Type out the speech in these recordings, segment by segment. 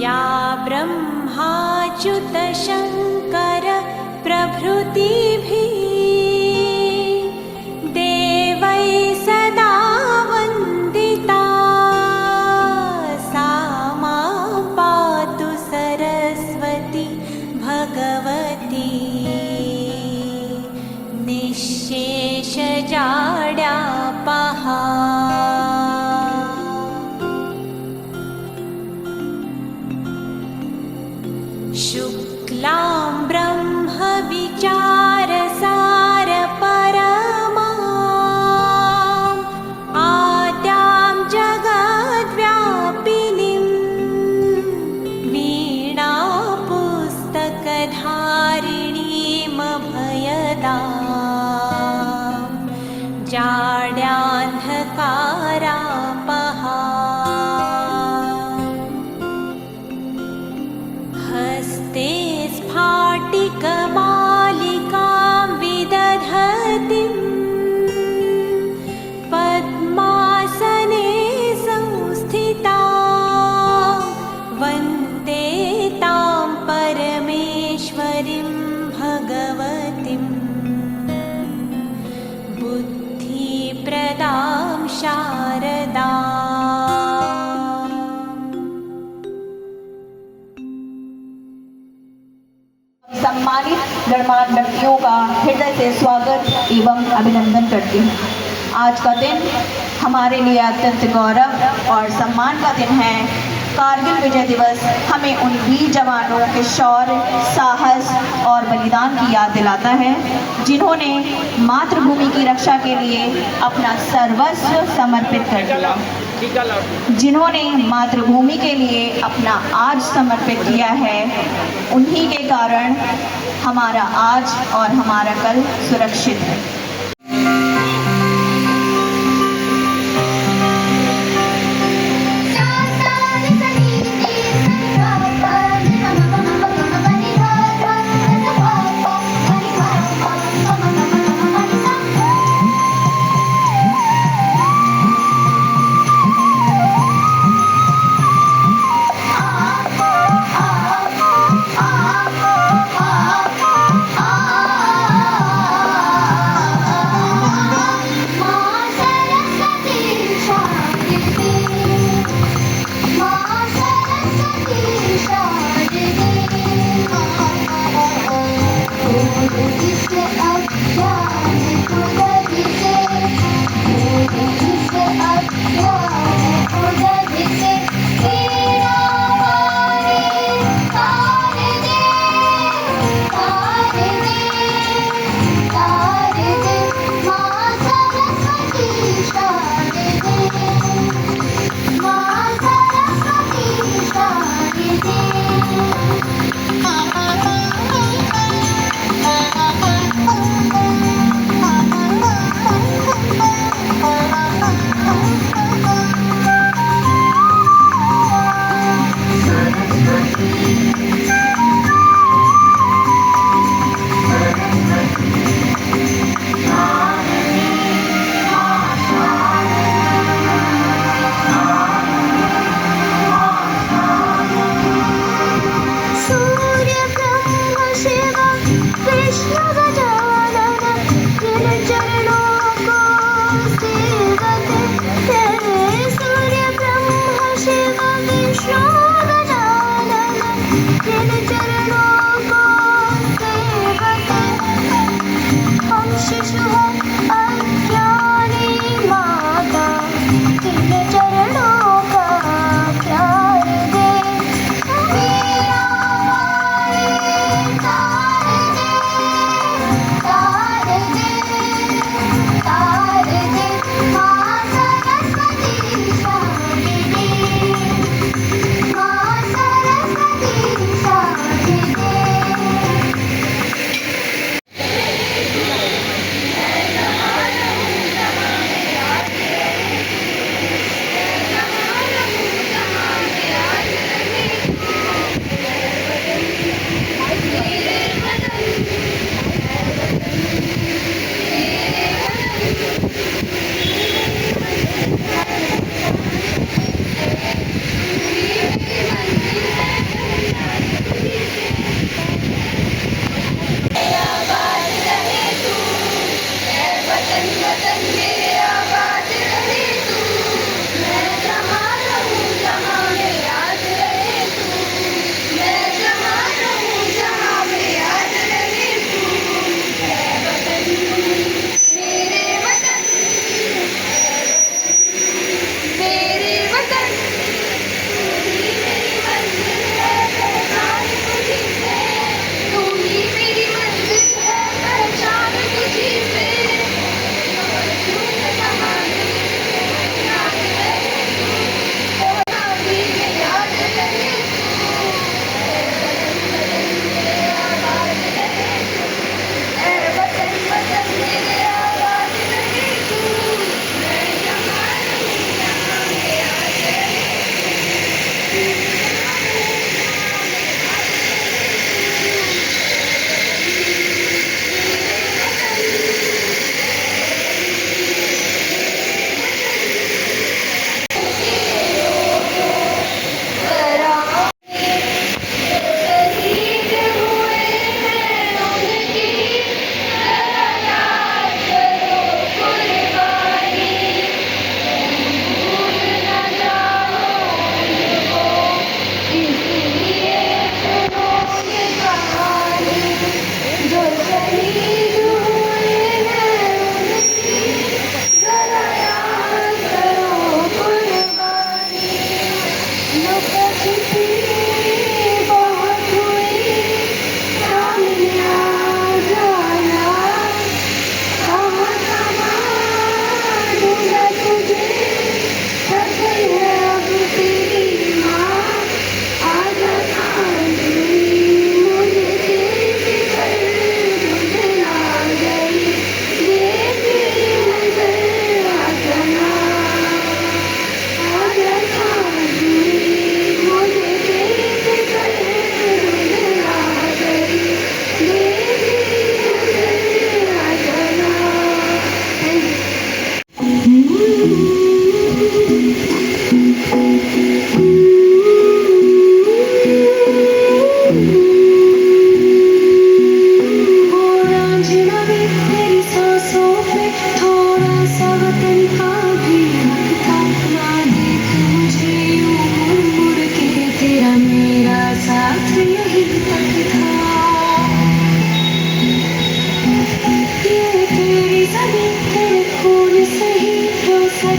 या ब्रह्माच्युत शङ्कर प्रभृतिभिः देवैः सदा वन्दिता सा मां पातु सरस्वती भगवती निःशेषजाड्यापहा। शुक्लां ब्रह्म विचारसार परमां आद्यां जगद्व्यापिनीं वीणा पुस्तकधारिणीमभयदां जाड्यान्धकारापहा। हस्ते स्फाटिकमालिकां विदधतीं पद्मासने संस्थितां वन्दे तां परमेश्वरीं भगवतीं बुद्धिप्रदां शारदाम्। सम्मानित गणमान्य व्यक्तियों का हृदय से स्वागत एवं अभिनंदन करती हूँ। आज का दिन हमारे लिए अत्यंत गौरव और सम्मान का दिन है। कारगिल विजय दिवस हमें उन वीर जवानों के शौर्य, साहस और बलिदान की याद दिलाता है जिन्होंने मातृभूमि की रक्षा के लिए अपना सर्वस्व समर्पित कर दिया, जिन्होंने मातृभूमि के लिए अपना आज समर्पित किया है। उन्हीं के कारण हमारा आज और हमारा कल सुरक्षित है।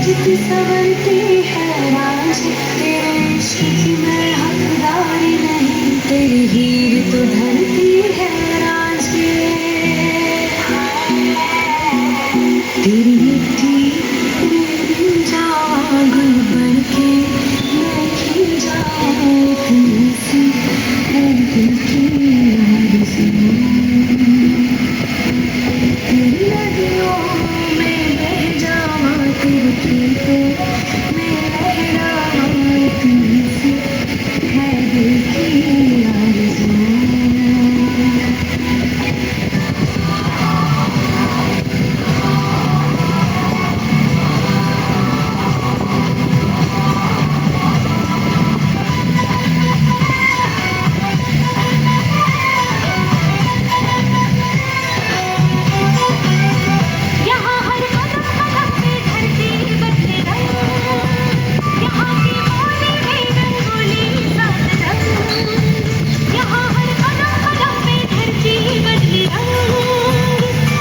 सजती संवरती है राज, तेरे इश्क की मैं हकदारी नहीं, तेरी हीर तो ढलती है राज के। तेरी मिट्टी में मिल जाऊं गुल बन के, मैं खिल जाऊं इतनी सी है दिल की आरज़ू। तेरी नदियों में बह जाऊं तिरछी पे, मैं लहराऊं इतनी सी है दिल की आरज़ू। यहाँ हर कदम कदम पे धरती बदले रंग, यहाँ की बोली में रंगोली सात रंग। यहाँ हर कदम कदम पे धरती बदले रंग,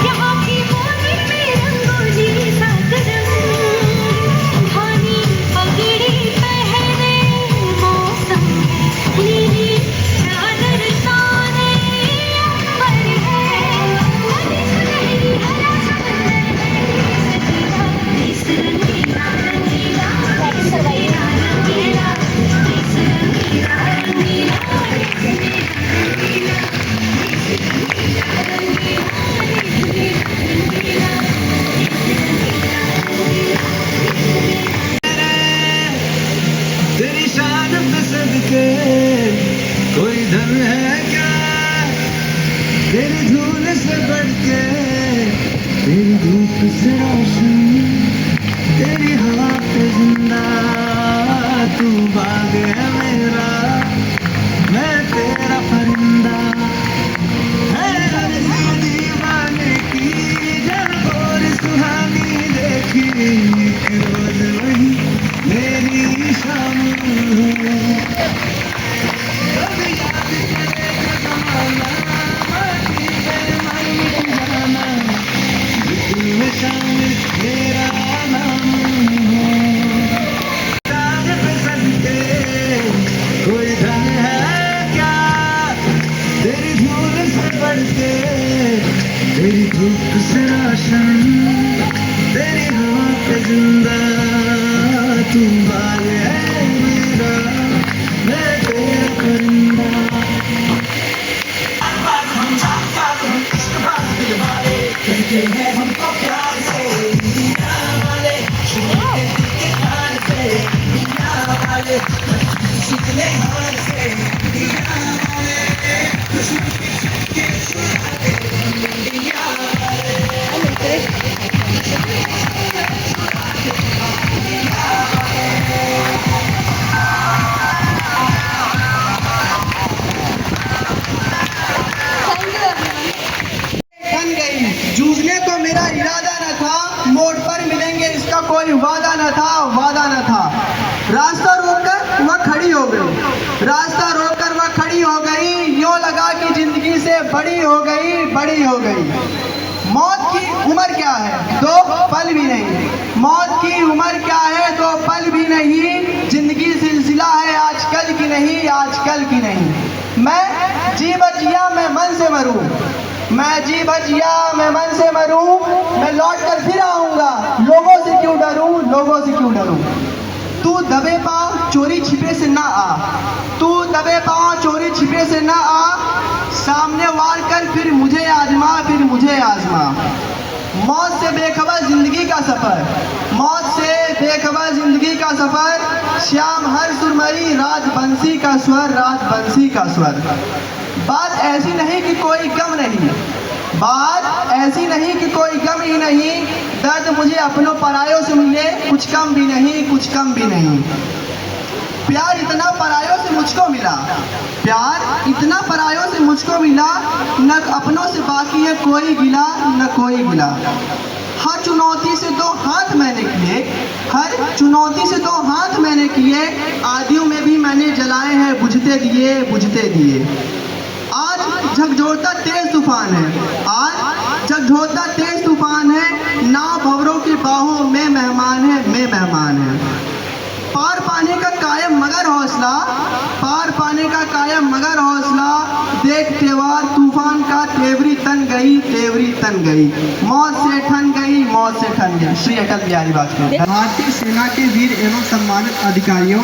यहाँ की बोली में रंगोली सात रंग। धानी पगड़ी पहने मौसम है, नीली चादर ताने अंबर है, नदी सुनहरी हरा समंदर है, देश रंगीला रंगीला, देश रंगीला रंगीला, देश रंगीला रंगीला, तेरी शान पे सदके कोई धन है क्या, तेरी धूल से बढ़ के, तेरी धूप से रोशन, तेरी हवा पे जिंदा, तू बाग है मेरा, मैं तेरा परिंदा। है अर्ज़ी दीवाने की जब और सुहानी देखी, एक रोज वही मेरी शाम है। कभी याद करेगा ज़माना, माटी में मर मिट जाना, दिल में शामिल मेरा नाम है। ताज पे सदके कोई धन है क्या, तेरी धूल से बढ़ के, तेरी धूप से रोशन, तेरी हवा पे जिंदा, तू बाग है मेरा, मैं तेरा परिंदा। कहते हैं हमको प्यार से दुनिया वाले, शुरू के हाल से दुनिया वाले, सीखने हाल से दुनिया वाले, खुशबू के सुरागे दुनिया वाले। बन गई, जूझने को मेरा इरादा न था, मोड़ पर मिलेंगे इसका कोई वादा न था, वादा न था। रास्ता रोककर वह खड़ी हो गई, रास्ता रोककर वह खड़ी हो गई, यूं लगा कि जिंदगी से बड़ी हो गई, बड़ी हो गई। मौत की उम्र क्या है, दो पल भी नहीं, मौत की उम्र क्या है, दो पल भी नहीं, जिंदगी सिलसिला है आजकल की नहीं, आजकल की नहीं। मैं जी बचिया मैं मन से मरूं, मैं जी बचिया मैं मन से मरूं, मैं लौट कर फिर आऊंगा, लोगों से क्यों डरूं, लोगों से क्यों डरूं। तू दबे पाँव चोरी छिपे से ना आ, तू दबे पाँव चोरी छिपे से ना आ, सामने वार कर फिर मुझे आजमा, फिर मुझे आजमा। मौत से बेखबर जिंदगी का सफर, मौत से बेखबर जिंदगी का सफर, श्याम हर सुरमई राजबंसी का स्वर, राजबंसी का स्वर। बात ऐसी नहीं कि कोई गम नहीं, बात ऐसी नहीं कि कोई गम ही नहीं, दर्द मुझे अपनों परायों से मिले, कुछ कम भी नहीं, कुछ कम भी नहीं। प्यार इतना परायों से मुझको मिला, प्यार इतना परायों से मुझको मिला, न अपनों से बाकी है कोई गिला, न कोई गिला। हर चुनौती से दो हाथ मैंने किए, हर चुनौती से दो हाथ मैंने किए, आदियों में भी मैंने जलाए हैं बुझते दिए, बुझते दिए। आज झकझोरता तेज तूफान है, आज झकझोरता तेज तूफान है, नाव भंवरों की बाहों में मेहमान है, मैं मेहमान है। पार पाने का कायम मगर हौसला, पार पाने का कायम मगर हौसला, देख त्योहार तूफान का तेवरी तन गई, तेवरी तन गई, मौत से ठन गई, मौत से ठन गई। श्री अटल बिहारी वाजपेयी। भारतीय सेना के वीर एवं सम्मानित अधिकारियों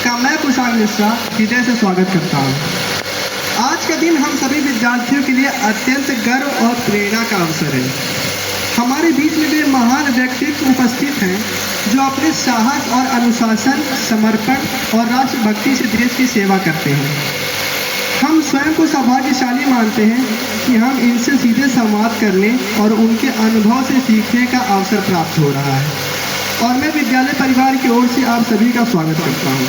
का मैं कुशाल मिश्रा हृदय से स्वागत करता हूँ। आज का दिन हम सभी विद्यार्थियों के लिए अत्यंत गर्व और प्रेरणा का अवसर है। हमारे बीच में वे महान व्यक्तित्व उपस्थित हैं जो अपने साहस और अनुशासन, समर्पण और राष्ट्रभक्ति से देश की सेवा करते हैं। हम स्वयं को सौभाग्यशाली मानते हैं कि हम इनसे सीधे संवाद करने और उनके अनुभव से सीखने का अवसर प्राप्त हो रहा है, और मैं विद्यालय परिवार की ओर से आप सभी का स्वागत करता हूँ।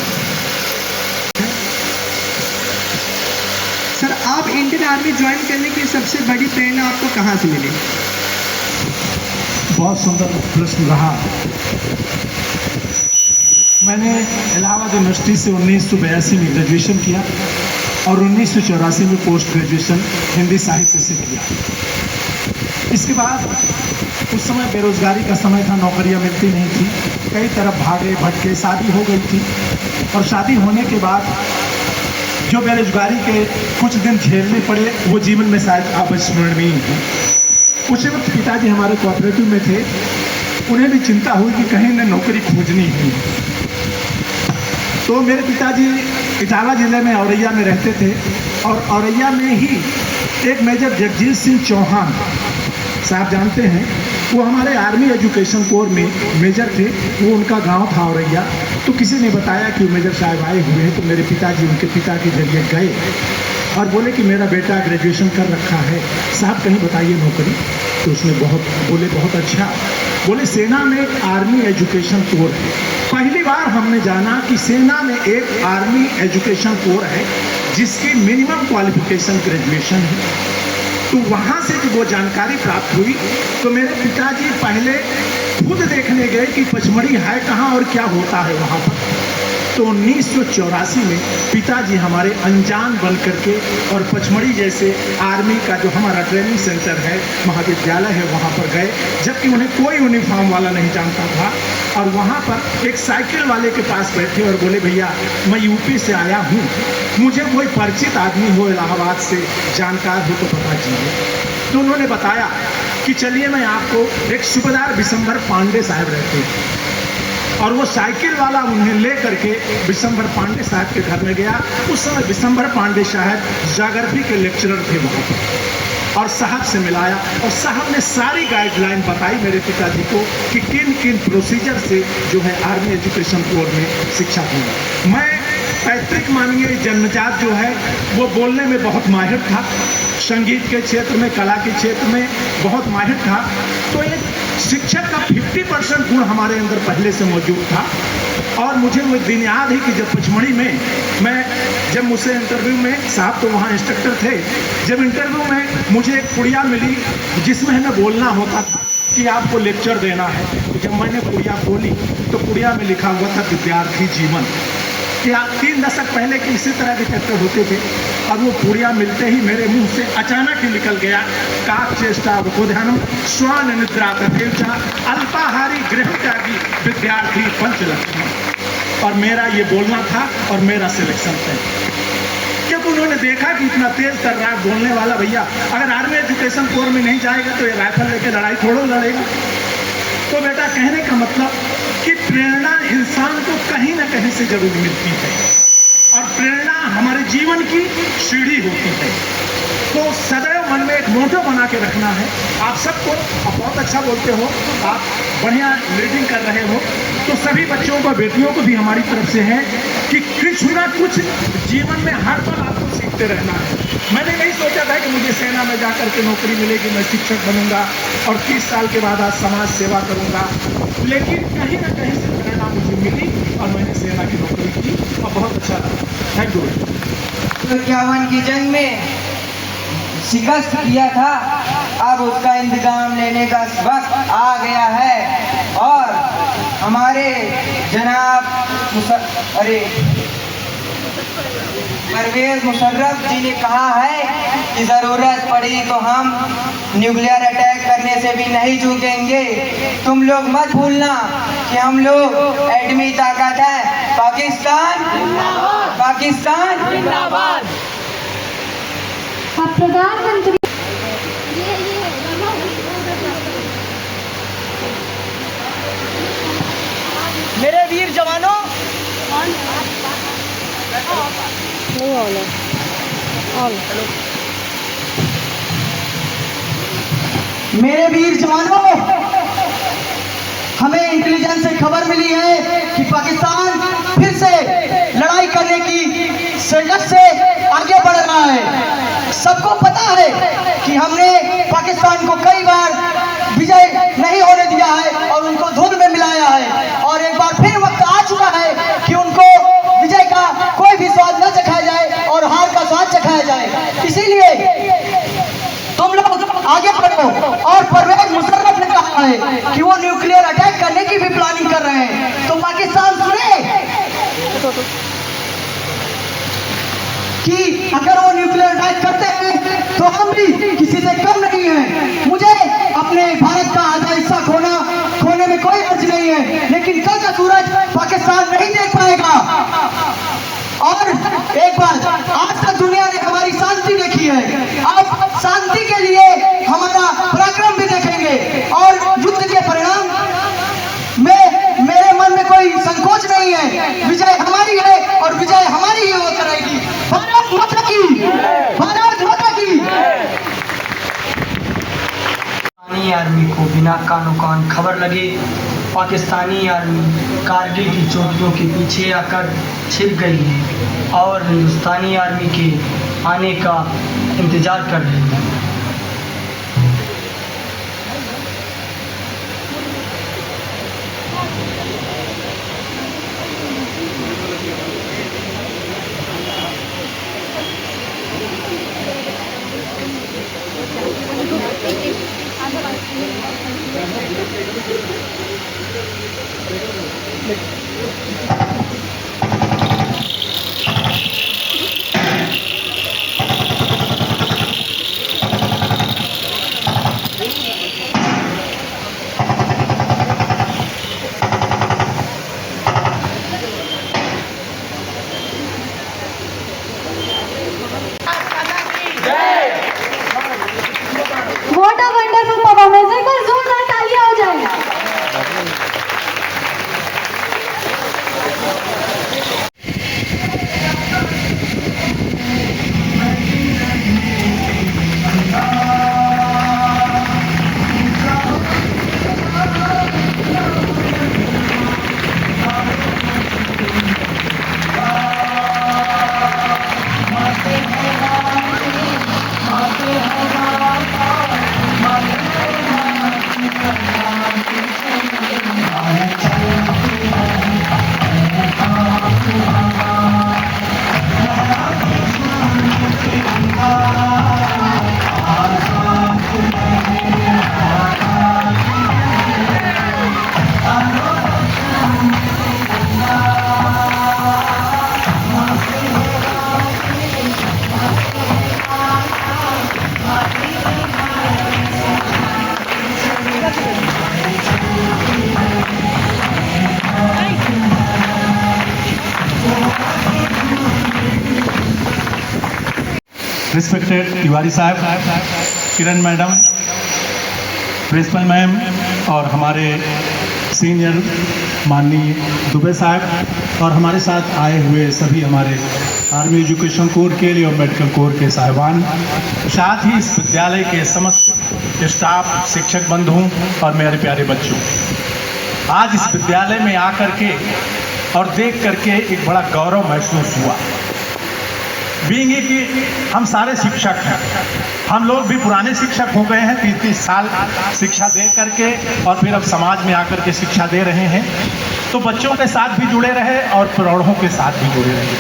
सर, आप इंडियन आर्मी ज्वाइन करने की सबसे बड़ी प्रेरणा आपको कहाँ से मिली? बहुत सुंदर प्रश्न रहा। मैंने इलाहाबाद यूनिवर्सिटी से 1982 में ग्रेजुएशन किया और 1984 में पोस्ट ग्रेजुएशन हिंदी साहित्य से किया। इसके बाद उस समय बेरोजगारी का समय था, नौकरियां मिलती नहीं थी, कई तरफ भागे भटके, शादी हो गई थी, और शादी होने के बाद जो बेरोजगारी के कुछ दिन झेलने पड़े वो जीवन में शायद अविस्मरणीय है। उसी वक्त पिताजी हमारे कोऑपरेटिव में थे, उन्हें भी चिंता हुई कि कहीं न नौकरी खोजनी ही। तो मेरे पिताजी इटावा जिले में औरैया में रहते थे, और औरैया में ही एक मेजर जगजीत सिंह चौहान साहब जानते हैं, वो हमारे आर्मी एजुकेशन कोर में मेजर थे, वो उनका गांव था औरैया। तो किसी ने बताया कि मेजर साहब आए हुए हैं, तो मेरे पिताजी उनके पिता के जरिए गए और बोले कि मेरा बेटा ग्रेजुएशन कर रखा है, साहब कहीं बताइए नौकरी। तो उसने बहुत अच्छा। बोले सेना में एक आर्मी एजुकेशन कोर है। पहली बार हमने जाना कि सेना में एक आर्मी एजुकेशन कोर है जिसकी मिनिमम क्वालिफिकेशन ग्रेजुएशन है। तो वहाँ से जब वो जानकारी प्राप्त हुई तो मेरे पिताजी पहले खुद देखने गए कि पचमढ़ी है कहाँ और क्या होता है वहाँ पर। तो 1984 में पिताजी हमारे अनजान बन करके और पचमढ़ी जैसे आर्मी का जो हमारा ट्रेनिंग सेंटर है, महाविद्यालय है, वहाँ पर गए, जबकि उन्हें कोई यूनिफॉर्म वाला नहीं जानता था। और वहाँ पर एक साइकिल वाले के पास बैठे और बोले, भैया मैं यूपी से आया हूँ, मुझे कोई परिचित आदमी हो इलाहाबाद से, जानकार हो तो बता दीजिए। तो उन्होंने बताया कि चलिए मैं आपको, एक सूबेदार बिशंबर पांडे साहब रहते हैं, और वो साइकिल वाला उन्हें ले करके बिशंबर पांडे साहब के घर में गया। उस समय बिशंबर पांडे साहब ज्योग्राफी के लेक्चरर थे वहाँ पर, और साहब से मिलाया, और साहब ने सारी गाइडलाइन बताई मेरे पिताजी को कि किन किन प्रोसीजर से जो है आर्मी एजुकेशन कोर में शिक्षा दूंगा। मैं पैतृक मानिए जन्मजात जो है वो बोलने में बहुत माहिर था, संगीत के क्षेत्र में, कला के क्षेत्र में बहुत माहिर था। तो एक शिक्षक का 50% गुण हमारे अंदर पहले से मौजूद था। और मुझे वो दिन याद है कि जब पचमढ़ी में जब मुझसे इंटरव्यू में, साहब तो वहाँ इंस्ट्रक्टर थे, जब इंटरव्यू में मुझे एक पुड़िया मिली जिसमें हमें बोलना होता था कि आपको लेक्चर देना है। तो जब मैंने पुड़िया खोली तो पुड़िया में लिखा हुआ था विद्यार्थी जीवन। कि 3 दशक पहले के इसी तरह के चैप्टर होते थे, और वो पुड़िया मिलते ही मेरे मुंह से अचानक ही निकल गया, काक चेष्टा ध्यानम श्वान निद्रा तथेचा अल्पाहारी गृह त्यागी विद्यार्थी पंचलक्ष्मी। और मेरा ये बोलना था और मेरा सिलेक्शन था, क्योंकि उन्होंने देखा कि इतना तेज कर रहा है बोलने वाला भैया, अगर आर्मी एजुकेशन कोर में नहीं जाएगा तो ये राइफल लेके लड़ाई थोड़ा लड़ेगा। तो बेटा कहने का मतलब कि प्रेरणा इंसान को कहीं ना कहीं से जरूर मिलती है, और प्रेरणा हमारे जीवन की सीढ़ी होती है। तो सदैव मन में एक मोटो बना के रखना है। आप सबको, आप बहुत अच्छा बोलते हो, आप बढ़िया लीडिंग कर रहे हो, तो सभी बच्चों को, बेटियों को भी हमारी तरफ से है कि कुछ ना कुछ जीवन में हर पल आपको सीखते रहना है। मैंने नहीं सोचा था कि मुझे सेना में जाकर के नौकरी मिलेगी, मैं शिक्षक बनूंगा और 30 साल के बाद आज समाज सेवा करूंगा, लेकिन कहीं ना कहीं से प्रेरणा मुझे मिली और मैंने सेना की नौकरी की और बहुत अच्छा लगा। Thank you. 51 की जंग में शिकस्त किया था, अब उसका इंतजाम लेने का वक्त आ गया है, और हमारे जनाब परवेज मुशर्रफ जी ने कहा है कि ज़रूरत पड़ी तो हम न्यूक्लियर अटैक करने से भी नहीं चूकेंगे। तुम लोग मत भूलना कि हम लोग एटमी ताकत है। पाकिस्तान पाकिस्तान जिंदाबाद। अब प्रधानमंत्री मेरे वीर जवानों, मेरे वीर जवानों, हमें इंटेलिजेंस से खबर मिली है कि पाकिस्तान फिर से लड़ाई करने की लक्ष्य से आगे बढ़ रहा है। सबको पता है कि हमने पाकिस्तान को कई बार विजय नहीं होने दिया है और उनको धूल में मिलाया है, और एक बार फिर वक्त आ चुका है कि उनको विजय का कोई भी स्वाद न चखाया जाए और हार का स्वाद चखाया जाए। इसीलिए तुम लोग आगे बढ़ो। और परवेज मुशर्रफ ने कहा है कि वो न्यूक्लियर अटैक करने की भी प्लानिंग कर रहे हैं। तो पाकिस्तान सुने कि अगर वो न्यूक्लियर अटैक करते हैं तो हम भी किसी से कम नहीं हैं। मुझे अपने भारत का आधा हिस्सा खोने में कोई अर्ज नहीं है, लेकिन कल का सूरज पाकिस्तान नहीं देख पाएगा। और एक बार आज तक दुनिया ने हमारी शांति देखी है, अब शांति के लिए हमारा पराक्रम भी देखेंगे। और युद्ध के परिणाम में मेरे मन में कोई संकोच नहीं है। विजय हमारी है और विजय हमारी ही हो करेगी। भारत माता की, भारत माता की। पाकिस्तानी आर्मी को बिना कानो कान खबर लगे पाकिस्तानी आर्मी कारगिल की चोटियों के पीछे आकर छिप गई है और हिंदुस्तानी आर्मी के आने का इंतज़ार कर रही है। What a wonderful performance! एक बार जोरदार तालियां हो जाए। रिस्पेक्टेड तिवारी साहब, किरण मैडम, प्रिंसिपल मैम और हमारे सीनियर माननीय दुबे साहब और हमारे साथ आए हुए सभी हमारे आर्मी एजुकेशन कोर के लिए और मेडिकल कोर के साहिबान, साथ ही इस विद्यालय के समस्त स्टाफ, शिक्षक बंधुओं और मेरे प्यारे बच्चों, आज इस विद्यालय में आकर के और देख करके एक बड़ा गौरव महसूस हुआ। बीइंग कि हम सारे शिक्षक हैं, हम लोग भी पुराने शिक्षक हो गए हैं, 30-30 साल शिक्षा दे करके और फिर अब समाज में आकर के शिक्षा दे रहे हैं, तो बच्चों के साथ भी जुड़े रहे और प्रौढ़ों के साथ भी जुड़े रहे।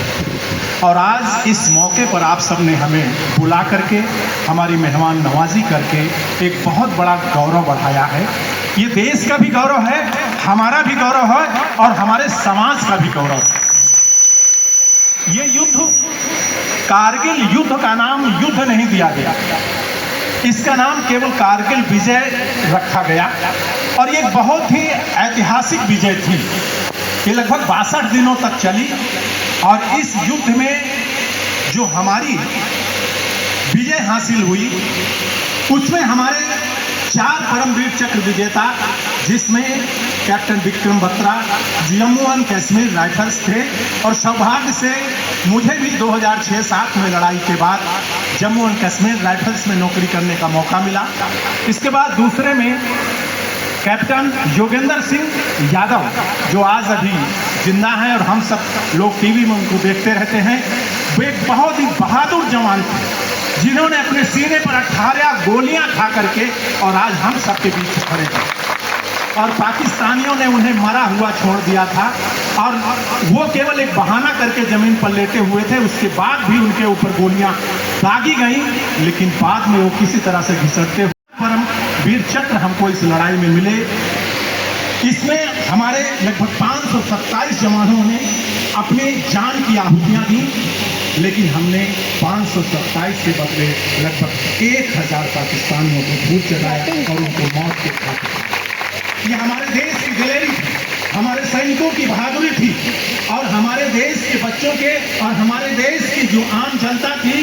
और आज इस मौके पर आप सब ने हमें बुला करके हमारी मेहमान नवाजी करके एक बहुत बड़ा गौरव बढ़ाया है। ये देश का भी गौरव है, हमारा भी गौरव है और हमारे समाज का भी गौरव है। ये युद्ध कारगिल युद्ध का नाम युद्ध नहीं दिया गया, इसका नाम केवल कारगिल विजय रखा गया। और ये बहुत ही ऐतिहासिक विजय थी। ये लगभग 62 दिनों तक चली और इस युद्ध में जो हमारी विजय हासिल हुई उसमें हमारे 4 परमवीर चक्र विजेता, जिसमें captain Vikram Batra Jammu and Kashmir rifles थे, और सौभाग्य से मुझे भी 2006-07 में लड़ाई के बाद जम्मू एंड कश्मीर राइफल्स में नौकरी करने का मौका मिला। इसके बाद दूसरे में कैप्टन योगेंद्र सिंह यादव, जो आज अभी जिंदा हैं और हम सब लोग टीवी में उनको देखते रहते हैं। वे एक बहुत ही बहादुर जवान थे, जिन्होंने अपने सीने पर 18 गोलियां खा करके और आज हम सबके बीच खड़े हैं। और पाकिस्तानियों ने उन्हें मरा हुआ छोड़ दिया था और वो केवल एक बहाना करके जमीन पर लेटे हुए थे। उसके बाद भी उनके ऊपर गोलियां दागी गई, लेकिन बाद में वो किसी तरह से घिसटते हुए परम वीर चक्र हमको इस लड़ाई में मिले। इसमें हमारे लगभग 527 जवानों ने अपनी जान की आहुतियां दी, लेकिन हमने 527 के बदले लगभग 1000 पाकिस्तानियों को भूत जगाया और उनको मौत के घाट उतारा। ये हमारे देश की दिलेरी थी, हमारे सैनिकों की बहादुरी थी और हमारे देश के बच्चों के और हमारे देश की जो आम जनता थी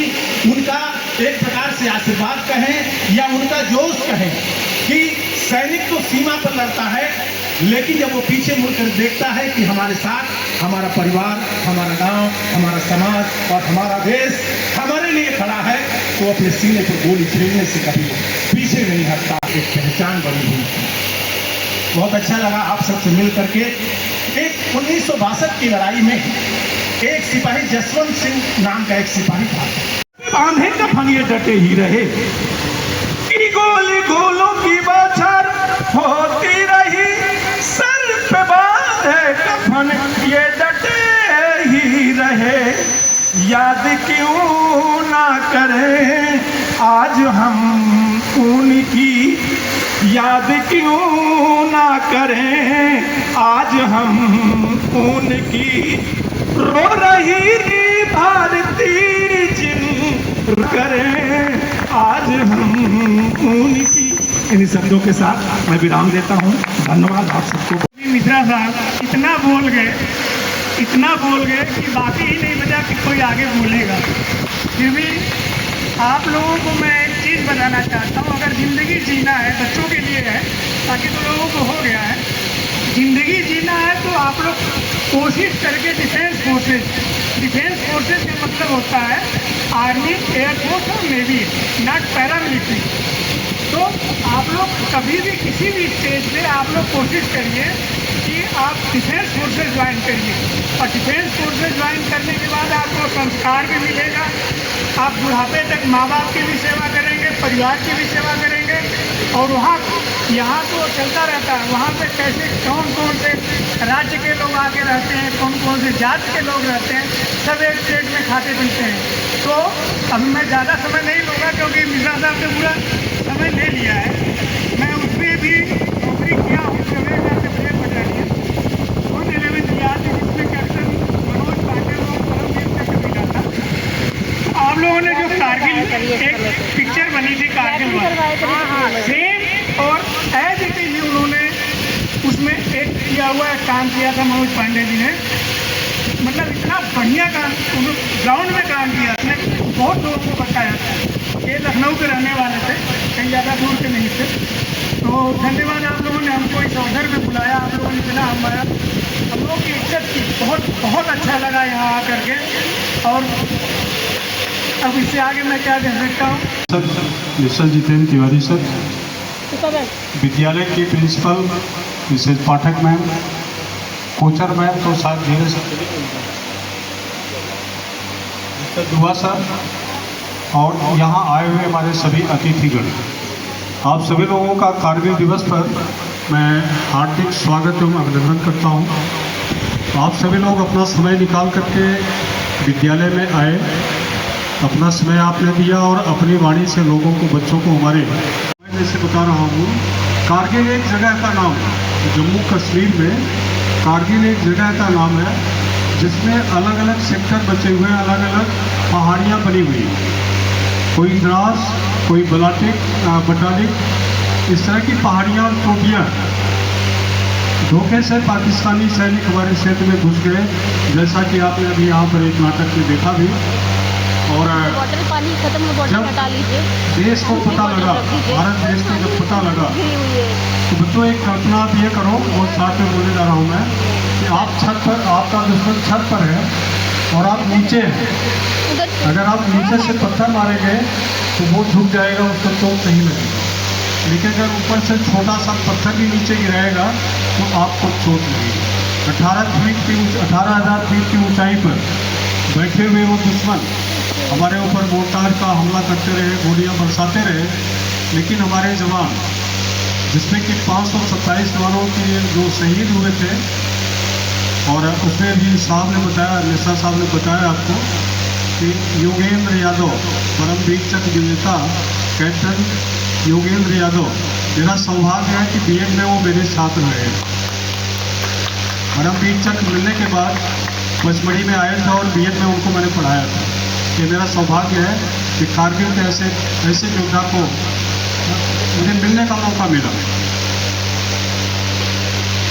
उनका एक प्रकार से आशीर्वाद कहें या उनका जोश कहें कि सैनिक तो सीमा पर लड़ता है, लेकिन जब वो पीछे मुड़कर देखता है कि हमारे साथ हमारा परिवार, हमारा गांव, हमारा समाज और हमारा देश हमारे लिए खड़ा है, तो अपने सीने पर गोली छेड़ने से कभी पीछे नहीं हटता। एक पहचान बनी हुई है। बहुत अच्छा लगा आप सबसे मिल करके। एक 1962 की लड़ाई में एक सिपाही जसवंत सिंह नाम का एक सिपाही था, बांधे कफन ये डटे ही रहे कि गोली गोलों की बौछार होती रही, सर पे बांधे कफन ये डटे ही रहे। याद क्यों ना करें आज हम उनकी, याद क्यों ना करें आज हम उनकी, रो रही भारती जिन करें आज हम उनकी। इन शब्दों के साथ मैं विराम देता हूँ। धन्यवाद आप सबको। मिश्रा साहब इतना बोल गए कि बाकी ही नहीं बचा कि कोई आगे बोलेगा। फिर भी आप लोगों को मैं एक चीज़ बताना चाहता हूँ, अगर ज़िंदगी जीना है, बच्चों के लिए है, बाकी तो लोगों को हो गया है, ज़िंदगी जीना है तो आप लोग कोशिश करके डिफेंस फोर्सेज का मतलब होता है आर्मी, एयरफोर्स और नेवी, नॉट पैरामिलिट्री। तो आप लोग कभी भी किसी भी स्टेज पे आप लोग कोशिश करिए कि आप डिफेंस फोर्सेज ज्वाइन करिए, और डिफेंस फोर्सेज ज्वाइन करने के बाद आपको संस्कार भी मिलेगा। आप बुढ़ापे तक माँ बाप की भी सेवा करेंगे, परिवार की भी सेवा करेंगे, और वहाँ यहाँ तो चलता रहता है, वहाँ पे कैसे कौन कौन से राज्य के लोग आके रहते हैं, कौन कौन से जाति के लोग रहते हैं, सब एक प्लेट में खाते पीते हैं। तो अभी मैं ज़्यादा समय नहीं लूँगा क्योंकि मिश्रा साहब ने पूरा समय ले लिया है। मैं उसमें भी नौकरी किया हूँ, आप लोगों ने जो कारगिल एक पिक्चर बनी थी कारगिल सेम और एज इट इज उन्होंने उसमें एक किया हुआ है, काम किया था मनोज पांडे जी ने। मतलब इतना बढ़िया काम, उन्होंने ग्राउंड में काम किया, उसने बहुत लोगों को बताया था। ये लखनऊ के रहने वाले थे, कहीं ज़्यादा दूर के नहीं थे। तो धन्यवाद आप लोगों ने हमको इस अवसर में बुलाया, आप लोगों ने इतना हमारा हम लोगों की इज्जत की, बहुत अच्छा लगा यहाँ आ करके। और अब इससे आगे मैं क्या कह सकता हूँ। Sir mister Jitendra Tiwari sir, विद्यालय की प्रिंसिपल मिसेज पाठक मैम, कोचर मैम तो साथ धीरे मिस्टर दुआ सर, और यहाँ आए हुए हमारे सभी अतिथिगण, आप सभी लोगों का कारगिल दिवस पर मैं हार्दिक स्वागत एवं अभिनंदन करता हूँ। आप सभी लोग अपना समय निकाल करके विद्यालय में आए, अपना समय आपने दिया और अपनी वाणी से लोगों को, बच्चों को हमारे, मैं जैसे बता रहा हूँ, कारगिल एक जगह का नाम है, जम्मू कश्मीर में कारगिल एक जगह का नाम है जिसमें अलग अलग सेक्टर बचे हुए हैं, अलग अलग पहाड़ियाँ बनी हुई हैं, कोई द्रास, कोई बटालिक, इस तरह की पहाड़ियाँ और चोटियाँ। धोखे से पाकिस्तानी सैनिक हमारे क्षेत्र में घुस गए, जैसा कि आपने अभी यहाँ पर एक नाटक में देखा भी। और बॉटल पानी खत्म हो, बॉटल हटा लीजिए। देश को पता लगा, भारत देश को जब पता लगा, तो बच्चों एक कल्पना आप ये करो, वो साथ में बोलने जा रहा हूँ मैं, कि आप छत पर, आपका दुश्मन छत पर है और आप नीचे हैं। अगर आप नीचे से पत्थर मारेंगे तो वो झुक जाएगा, उसको चोट नहीं लगेगी। लेकिन अगर ऊपर से छोटा सा पत्थर भी नीचे गिराएगा तो आपको चोट लगेगी। 18,000 फीट की ऊंचाई पर बैठे हुए वो दुश्मन हमारे ऊपर मोर्टार का हमला करते रहे, गोलियां बरसाते रहे, लेकिन हमारे जवान, जिसमें कि 527 जवानों के जो शहीद हुए थे, और उसमें भी साहब ने बताया, मिश्रा साहब ने बताया आपको कि योगेंद्र यादव, परमवीर चक्र विजेता कैप्टन योगेंद्र यादव, मेरा सौभाग्य है कि बीएड में वो मेरे छात्र रहे। परमवीर चक्र मिलने के बाद पचमढ़ी में आए थे और बीएड में उनको मैंने पढ़ाया था। ये मेरा सौभाग्य है कि कारगिल के ऐसे योद्धा को मुझे मिलने का मौका मिला।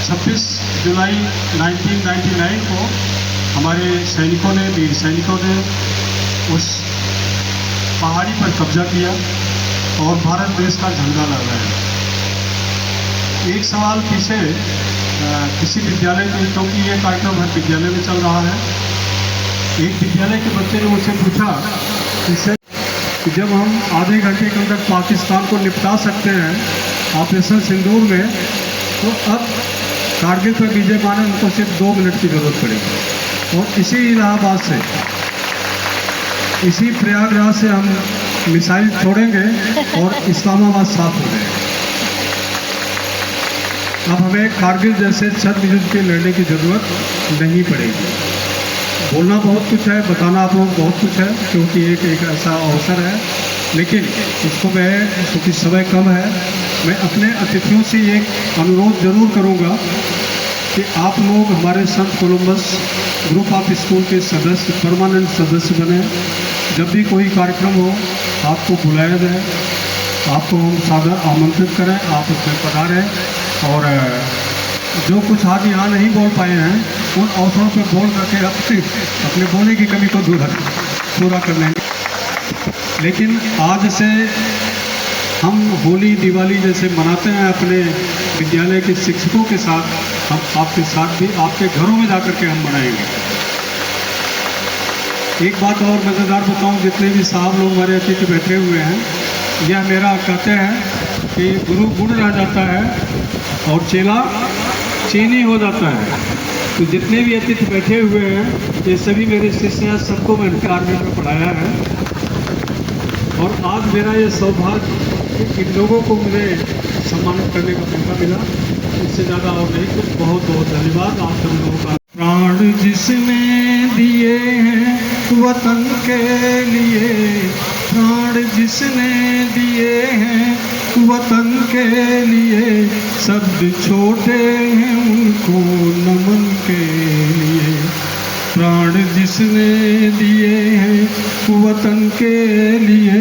26 जुलाई 1999 को हमारे सैनिकों ने, वीर सैनिकों ने उस पहाड़ी पर कब्जा किया और भारत देश का झंडा लहराया। एक सवाल पीछे किसी विद्यालय में, क्योंकि ये कार्यक्रम हर विद्यालय में चल रहा है, एक विद्यालय के बच्चे ने मुझसे पूछा कि जब हम आधे घंटे के अंदर पाकिस्तान को निपटा सकते हैं ऑपरेशन सिंदूर में, तो अब कारगिल पर विजय पाने उनको सिर्फ 2 मिनट की जरूरत पड़ेगी। और इसी इलाहाबाद से, इसी प्रयागराज से हम मिसाइल छोड़ेंगे और इस्लामाबाद साफ हो जाएगा। अब हमें कारगिल जैसे छत युद्ध के लड़ने की जरूरत नहीं पड़ेगी। बोलना बहुत कुछ है, बताना आप लोग बहुत कुछ है, क्योंकि एक ऐसा अवसर है, लेकिन इसको मैं, क्योंकि समय कम है, मैं अपने अतिथियों से एक अनुरोध जरूर करूंगा कि आप लोग हमारे संत कोलंबस ग्रुप ऑफ स्कूल के सदस्य, परमानेंट सदस्य बने। जब भी कोई कार्यक्रम हो आपको बुलाया जाए, आपको हम सादर आमंत्रित करें, आप उसमें पधारें और जो कुछ आज यहाँ नहीं बोल पाए हैं उन अवसरों पर बोल करके अपने बोलने की कमी को पूरा कर लेंगे। लेकिन आज से हम होली दिवाली जैसे मनाते हैं अपने विद्यालय के शिक्षकों के साथ, हम आपके साथ भी आपके घरों में जाकर के हम मनाएंगे। एक बात और मज़ेदार बताऊं, जितने भी साहब लोग हमारे अतिथि बैठे हुए हैं, यह मेरा कहते हैं कि गुरु गुण रह जाता है और चेला चीनी हो जाता है। तो जितने भी अतिथि बैठे हुए हैं ये सभी मेरे शिष्य हैं, सबको मैंने आर्मी में पढ़ाया है। और आज मेरा ये सौभाग्य कि इन लोगों को मुझे सम्मानित करने का मौका मिला। इससे ज़्यादा और नहीं कुछ। बहुत बहुत धन्यवाद आप सब लोगों का। प्राण जिसने दिए हैं वतन के लिए, प्राण जिसने दिए हैं वतन के लिए, शब्द छोटे हैं उनको नमन के लिए। प्राण जिसने दिए हैं वतन के लिए,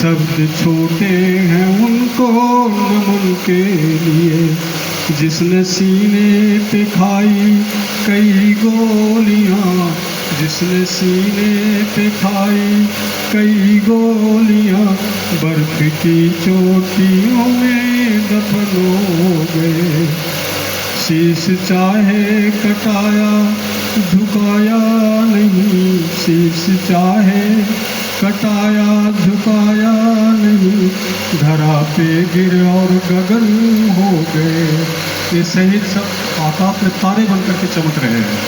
शब्द छोटे हैं उनको नमन के लिए। जिसने सीने पे खाई कई गोलियां, जिसने सीने पे खाई कई गोलियां, बर्फ की चोटियों में दफन हो गए। शीश चाहे कटाया झुकाया नहीं, शीश चाहे कटाया झुकाया नहीं, धरा पे गिर और गगन हो गए। ये शहीद सब आकाश में तारे बनकर के चमक रहे हैं।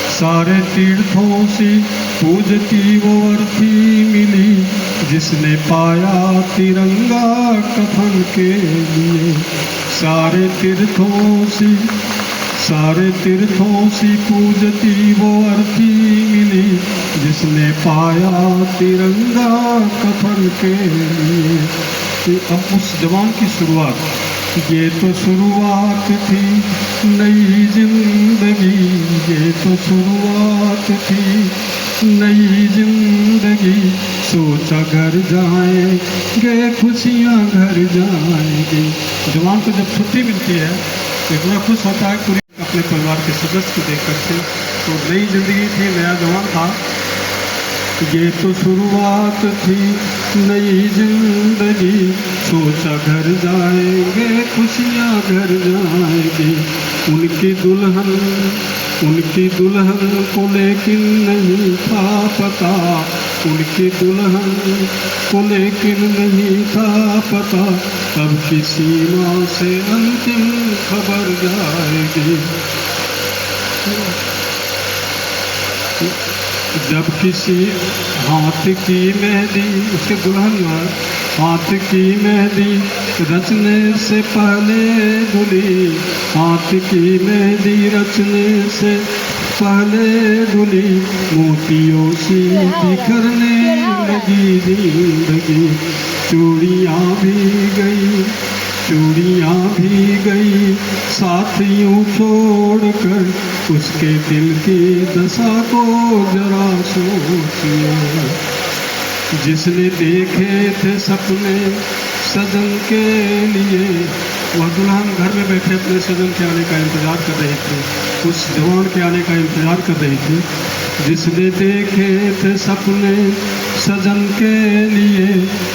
सारे तीर्थों से पूजती वो अर्थी मिली, जिसने पाया तिरंगा कफन के लिए। सारे तीर्थों से पूजती वो अर्थी मिली, जिसने पाया तिरंगा कफन के लिए। तो अब उस जवान की शुरुआत, ये तो शुरुआत थी नई जिंदगी, ये तो शुरुआत थी नई जिंदगी। सोचा घर जाएंगे खुशियाँ घर जाएंगे। जवान को जब छुट्टी मिलती है तो इतना खुश होता है पूरे अपने परिवार के सदस्य को देख करके। तो नई जिंदगी थी, नया जवान था, ये तो शुरुआत थी नई जिंदगी। सोचा घर जाएंगे खुशियाँ घर जाएंगे। उनकी दुल्हन को लेकिन नहीं था पता, उनकी दुल्हन को लेकिन नहीं था पता। अब किसी माँ से अंतिम खबर जाएगी। जब किसी हाथ की मेहंदी, उसके दुल्हन हाथ की मेहंदी रचने से पहले धुली, हाथ की मेहंदी रचने से पहले धुली। मोतियों सी बिखरने लगी जिंदगी। चूड़ियाँ भी गई साथ यूं छोड़कर। उसके दिल की दशा को जरा सोचिए। जिसने देखे थे सपने सजन के लिए, वह दुल्हन घर में बैठे अपने सजन के आने का इंतज़ार कर रही थी, उस जवान के आने का इंतज़ार कर रही थी। जिसने देखे थे सपने सजन के लिए,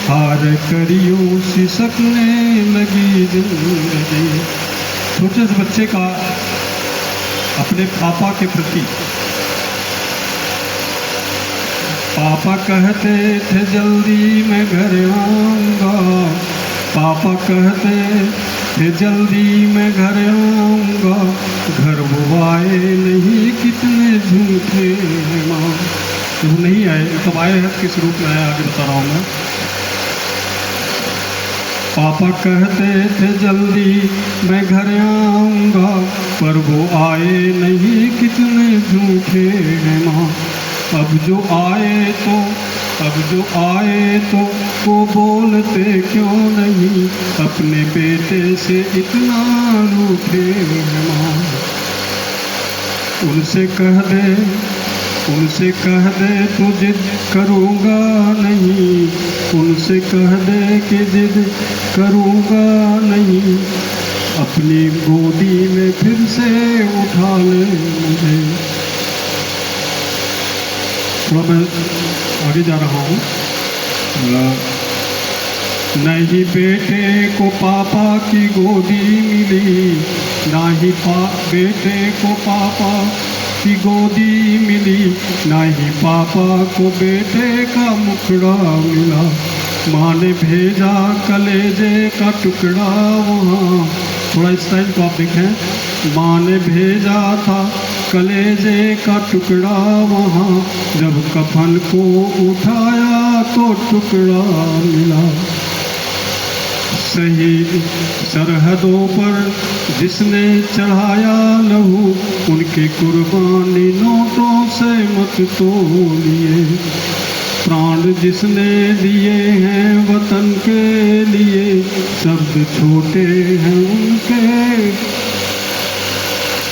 हार करियों सी सपने लगी जिंदगी। छोटे से बच्चे का अपने पापा के प्रति, पापा कहते थे जल्दी मैं घर आऊँगा, पापा कहते थे जल्दी मैं घर आऊँगा। घर वो आए नहीं, कितने झूठे हैं माँ। जब नहीं आए तब आए हैं किस रूप में आए, आगे बता रहा हूँ मैं। पापा कहते थे जल्दी मैं घर आऊँगा, पर वो आए नहीं, कितने झूठे हैं माँ। अब जो आए तो वो बोलते क्यों नहीं, अपने बेटे से इतना रूठे हैं माँ। उनसे कह दे तू जिद करूँगा नहीं, उनसे कह दे कि जिद करूँगा नहीं। अपनी गोदी में फिर से उठा ले मुझे। थोड़ा मैं आगे जा रहा हूँ। नहीं बेटे को पापा की गोदी मिली, ना ही बेटे को पापा की गोदी मिली, ना ही पापा को बेटे का मुखड़ा मिला। माँ ने भेजा कलेजे का टुकड़ा वहाँ, थोड़ा इस टाइम को आप देखें। माँ ने भेजा था कलेजे का टुकड़ा वहाँ, जब कफन को उठाया तो टुकड़ा मिला। शहीद सरहदों पर जिसने चढ़ाया लहू, उनके कुर्बानी नोटों से मत तोलिए। प्राण जिसने दिए हैं वतन के लिए, शब्द छोटे हैं उनके,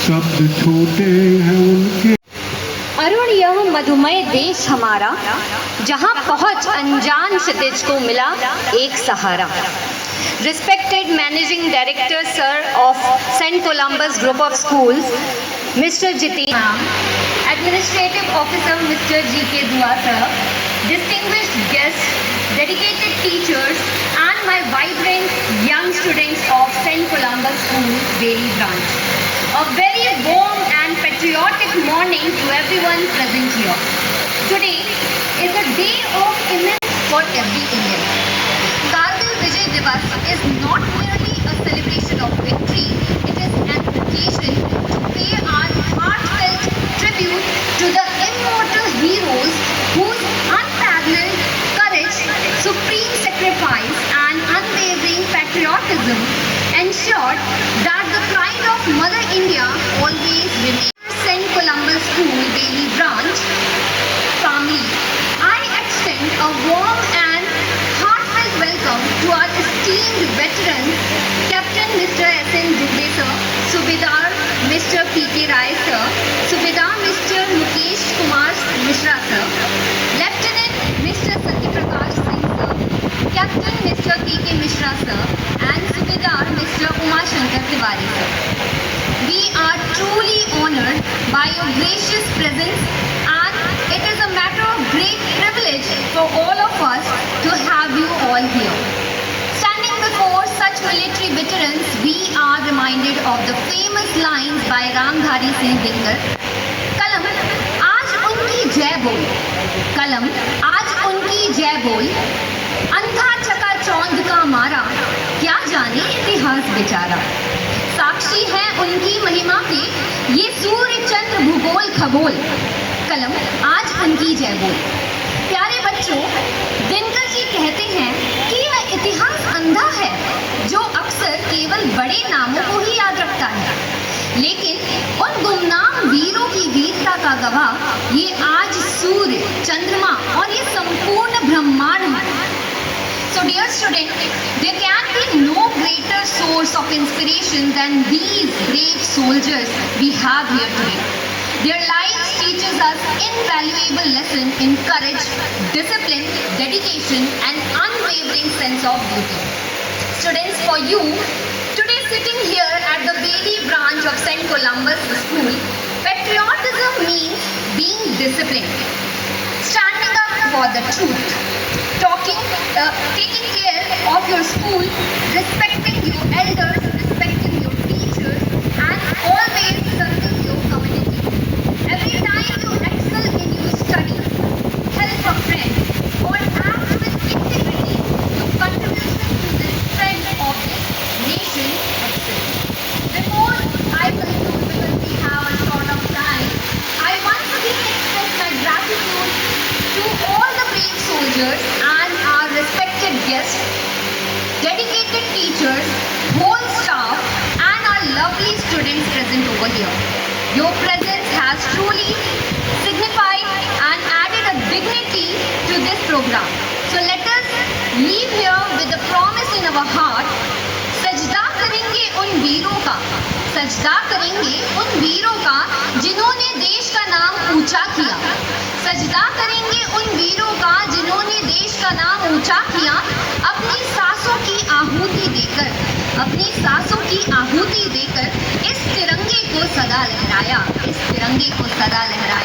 शब्द छोटे हैं उनके। अरुण यह मधुमय देश हमारा, जहाँ पहुँच अनजान क्षितिज को मिला एक सहारा। Respected Managing Director Sir of St. Columbus Group of Schools, Mr. Jiten, Administrative Officer Mr. G.K. Dua Sir, distinguished guests, dedicated teachers, and my vibrant young students of St. Columbus School, Bailey Branch. A very warm and patriotic morning to everyone present here. Today is a day of immense for every Indian. Kargil Vijay Divas is not merely a celebration of victory, it is an occasion to pay our heartfelt tribute to the immortal heroes whose unparalleled courage, supreme sacrifice, and unwavering patriotism ensured that the pride of Mother India always remains. St. Columbus School, Bailey Branch family, I extend a warm and heartfelt welcome to our esteemed veterans, Captain Mr. S.N. Dubey Sir, Subedar Mr. P.K. Rai Sir, Subedar Mr. Mukesh Kumar Mishra Sir, Lieutenant Mr. Satyaprakash Mishra sir and Subedar Mr. Umashankar Tiwari sir. We are truly honored by your gracious presence, and it is a matter of great privilege for all of us to have you all here. Standing before such military veterans, we are reminded of the famous lines by Ramdhari Singh Dinkar. कलम आज उनकी जय बोल, कलम आज उनकी जय बोल, अंधा चका चौंध का मारा, क्या जाने इतिहास बेचारा। साक्षी है उनकी महिमा के ये सूर्य चंद्र भूगोल खगोल, कलम आज उनकी जय बोल। प्यारे बच्चों, दिनकर जी कहते हैं कि यह इतिहास अंधा है जो अक्सर केवल बड़े नामों को ही याद रखता है, लेकिन उन गुमनाम वीरों की वीरता का गवाह ये आज सूर्य, चंद्रमा और ये संपूर्ण ब्रह्मांड है। So dear student, there can be no greater source of inspiration than these brave soldiers we have here today. Their lives teaches us invaluable lesson in courage, discipline, dedication and unwavering sense of duty. Students, for you, today sitting here at the Bailey branch of St. Columbus School, patriotism means being disciplined, standing up for the truth, taking care of your school, respecting your elders, respecting your teachers, and always serving your community. Every time you excel in your studies, help a friend, or act with integrity, your contribution to the strength of this nation excels. Before I conclude, because we have a short of time, I once again express my gratitude to all the brave soldiers and our respected guests, dedicated teachers, whole staff and our lovely students present over here. Your presence has truly signified and added a dignity to this program. So let us leave here with the promise in our heart, सजदा करेंगे उन वीरों का, सजदा करेंगे उन वीरों का जिन्होंने देश का नाम ऊंचा किया, सजदा करेंगे उन वीरों का जिन्होंने देश का नाम ऊंचा किया, अपनी सांसों की आहुति देकर, अपनी सांसों की आहुति देकर इस तिरंगे को सदा लहराया, इस तिरंगे को सदा लहराया।